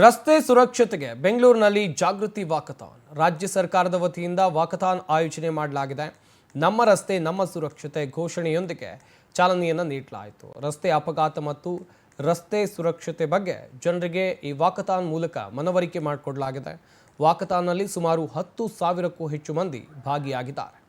ರಸ್ತೆ ಸುರಕ್ಷತೆಗೆ ಬೆಂಗಳೂರಿನಲ್ಲಿ ಜಾಗೃತಿ ವಾಕಥಾನ್ ರಾಜ್ಯ ಸರ್ಕಾರದ ವತಿಯಿಂದ ವಾಕಥಾನ್ ಆಯೋಜನೆ ಮಾಡಲಾಗಿದೆ. ನಮ್ಮ ರಸ್ತೆ ನಮ್ಮ ಸುರಕ್ಷತೆ ಘೋಷಣೆಯೊಂದಿಗೆ ಚಾಲನೆಯನ್ನು ನೀಡಲಾಯಿತು. ರಸ್ತೆ ಅಪಘಾತ ಮತ್ತು ರಸ್ತೆ ಸುರಕ್ಷತೆ ಬಗ್ಗೆ ಜನರಿಗೆ ಈ ವಾಕಥಾನ್ ಮೂಲಕ ಮನವರಿಕೆ ಮಾಡಿಕೊಡಲಾಗಿದೆ. ವಾಕಥಾನ್ನಲ್ಲಿ ಸುಮಾರು 10,000ಕ್ಕೂ ಹೆಚ್ಚು ಮಂದಿ ಭಾಗಿಯಾಗಿದ್ದಾರೆ.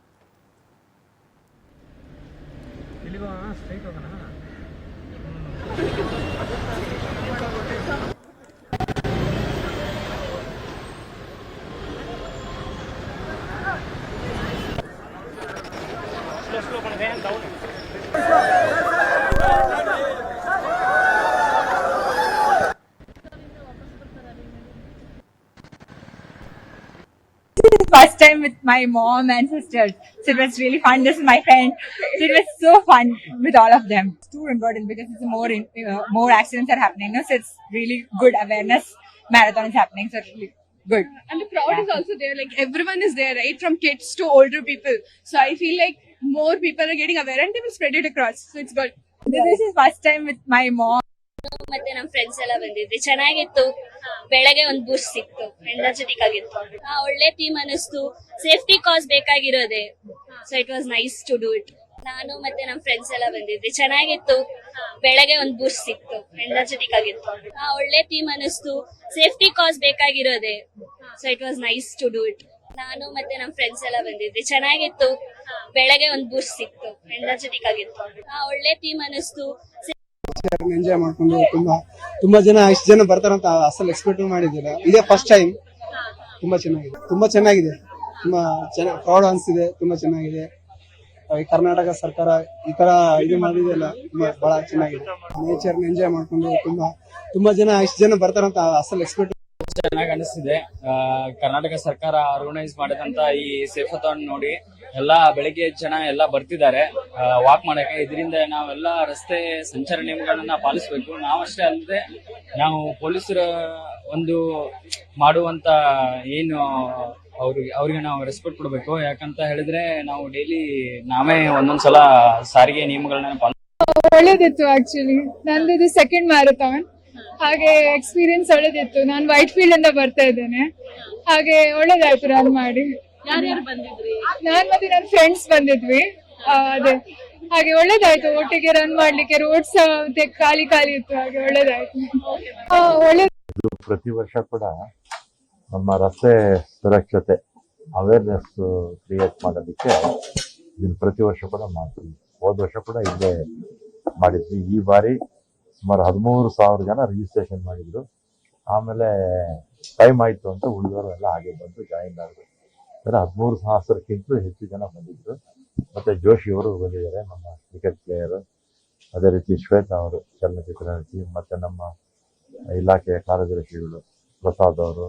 First time with my mom and sisters, so it was really fun. This is my friend, so it was so fun with all of them. It's too important because it's more accidents are happening. No? So it's really good awareness marathon is happening. So it's really good. And the crowd is also there. Like everyone is there, right? From kids to older people. So I feel like more people are getting aware and they will spread it across. So it's good. This is first time with my mom. ಮತ್ತೆ ನಮ್ friends ಎಲ್ಲ ಬಂದಿದ್ವಿ, ಚೆನ್ನಾಗಿತ್ತು. ಬೆಳಗ್ಗೆ ಒಂದ್ ಬೂಸ್ಟ್ ಸಿಕ್ತು, energetic ಆಗಿತ್ತು. ಒಳ್ಳೆ ಥೀಮ್ ಅನಿಸ್ತು. ಸೇಫ್ಟಿ ಕಾಸ್ ಬೇಕಾಗಿರೋದೆ, so it was nice to do it. ನಾನು ಮತ್ತೆ ನಮ್ ಫ್ರೆಂಡ್ಸ್ ಎಲ್ಲ ಬಂದಿದ್ವಿ, ಚೆನ್ನಾಗಿತ್ತು. ಬೆಳಗ್ಗೆ ಒಂದ್ ಬೂಸ್ಟ್ ಸಿಕ್ತು, ಎನರ್ಜೆಟಿಕ್ ಆಗಿತ್ತು. ಒಳ್ಳೆ ಥೀಮ್ ಅನಿಸ್ತು. ಸೇಫ್ಟಿ ಕಾಸ್ ಬೇಕಾಗಿರೋದೆ, so it was nice to do it. ನಾನು ಮತ್ತೆ ನಮ್ ಫ್ರೆಂಡ್ಸ್ ಎಲ್ಲ ಬಂದಿದ್ವಿ, ಚೆನ್ನಾಗಿತ್ತು. ಬೆಳಗ್ಗೆ ಒಂದ್ ಬೂಸ್ಟ್ ಸಿಕ್ತು, ಎನರ್ಜೆಟಿಕ್ ಆಗಿತ್ತು. ಒಳ್ಳೆ ಥೀಮ್ ಅನಿಸ್ತು. ಎಂಜಾಯ್ ಮಾಡ್ಕೊಂಡು ತುಂಬಾ ಜನ ಇಷ್ಟು ಜನ ಬರ್ತಾರಂತ ಅಸಲ್ ಎಕ್ಸ್ಪೆಕ್ಟ್ ಮಾಡಿದ್ದೀರಾ. ಇದೇ ಫಸ್ಟ್ ಟೈಮ್. ತುಂಬಾ ಚೆನ್ನಾಗಿದೆ, ತುಂಬಾ ಚೆನ್ನಾಗಿ ಪ್ರೌಡ್ ಅನ್ಸಿದೆ. ತುಂಬಾ ಚೆನ್ನಾಗಿದೆ. ಕರ್ನಾಟಕ ಸರ್ಕಾರ ಈ ತರ ಇದು ಮಾಡಿದೆಲ್ಲ ಬಹಳ ಚೆನ್ನಾಗಿದೆ. ನೇಚರ್ ಎಂಜಾಯ್ ಮಾಡ್ಕೊಂಡು ತುಂಬಾ ಜನ ಇಷ್ಟು ಜನ ಬರ್ತಾರಂತ ಅಸಲ್ ಎಕ್ಸ್ಪೆಕ್ಟ್ ಚೆನ್ನಾಗಿ ಅನಿಸ್ತಿದೆ. ಕರ್ನಾಟಕ ಸರ್ಕಾರ ಆರ್ಗನೈಸ್ ಮಾಡಿದಂತ ಈ ಸೇಫಾಥಾನ್ ನೋಡಿ ಎಲ್ಲಾ ಬೆಳಿಗ್ಗೆ ಜನ ಎಲ್ಲ ಬರ್ತಿದ್ದಾರೆ ವಾಕ್ ಮಾಡಕ್ಕೆ. ಇದರಿಂದ ನಾವೆಲ್ಲ ರಸ್ತೆ ಸಂಚಾರ ನಿಯಮಗಳನ್ನ ಪಾಲಿಸಬೇಕು. ನಾವಷ್ಟೇ ಅಲ್ಲದೆ ನಾವು ಪೊಲೀಸರ ಒಂದು ಮಾಡುವಂತ ಏನು ಅವ್ರಿಗೆ ನಾವು ರೆಸ್ಪೆಕ್ಟ್ ಕೊಡಬೇಕು. ಯಾಕಂತ ಹೇಳಿದ್ರೆ ನಾವು ಡೈಲಿ ನಾವೇ ಒಂದೊಂದ್ಸಲ ಸಾರಿಗೆ ನಿಯಮಗಳನ್ನ ಒಳ್ಳೇದಿತ್ತು. ಆಕ್ಚುಲಿ ನಂದು ಇದು ಸೆಕೆಂಡ್ ಮ್ಯಾರಥಾನ್, ಹಾಗೆ ಎಕ್ಸ್ಪೀರಿಯನ್ಸ್ ಒಳ್ಳೇದಿತ್ತು. ನಾನು ವೈಟ್ ಫೀಲ್ಡ್ ಇಂದ ಬರ್ತಾ ಇದ್ದೇನೆ, ಹಾಗೆ ಒಳ್ಳೇದಾಯ್ತು ರನ್ ಮಾಡಿ. ನಾನ್ ಮತ್ತೆ ನನ್ನ ಫ್ರೆಂಡ್ಸ್ ಬಂದಿದ್ವಿ. ಅದೇ ಹಾಗೆ ಒಳ್ಳೇದಾಯ್ತು. ಒಟ್ಟಿಗೆ ರನ್ ಮಾಡ್ಲಿಕ್ಕೆ ರೋಡ್ಸ್ ಖಾಲಿ ಇತ್ತು, ಹಾಗೆ ಒಳ್ಳೇದಾಯ್ತು. ಪ್ರತಿ ವರ್ಷ ಕೂಡ ನಮ್ಮ ರಸ್ತೆ ಸುರಕ್ಷತೆ ಅವೇರ್ನೆಸ್ ಕ್ರಿಯೇಟ್ ಮಾಡೋದಕ್ಕೆ ಇದನ್ನು ಪ್ರತಿ ವರ್ಷ ಕೂಡ ಮಾಡ್ತೀವಿ. ಹೋದ ವರ್ಷ ಕೂಡ ಇಲ್ಲೇ ಮಾಡಿದ್ವಿ. ಈ ಬಾರಿ ಸುಮಾರು 13,000 ಜನ ರಿಜಿಸ್ಟ್ರೇಷನ್ ಮಾಡಿದ್ರು. ಆಮೇಲೆ ಟೈಮ್ ಆಯ್ತು ಅಂತ ಉಳಿದವರು ಎಲ್ಲ ಹಾಗೆ ಬಂದು ಜಾಯಿನ್ ಆದ್ರು. 13,000ಕ್ಕಿಂತಲೂ ಹೆಚ್ಚು ಜನ ಬಂದಿದ್ರು. ಮತ್ತೆ ಜೋಶಿ ಅವರು ಬಂದಿದ್ದಾರೆ, ನಮ್ಮ ಕ್ರಿಕೆಟ್ ಪ್ಲೇಯರು. ಅದೇ ರೀತಿ ಶ್ವೇತಾ ಅವರು ಚಲನಚಿತ್ರ ನಟಿ, ಮತ್ತೆ ನಮ್ಮ ಇಲಾಖೆಯ ಕಾರ್ಯದರ್ಶಿಗಳು ಪ್ರಸಾದ್ ಅವರು.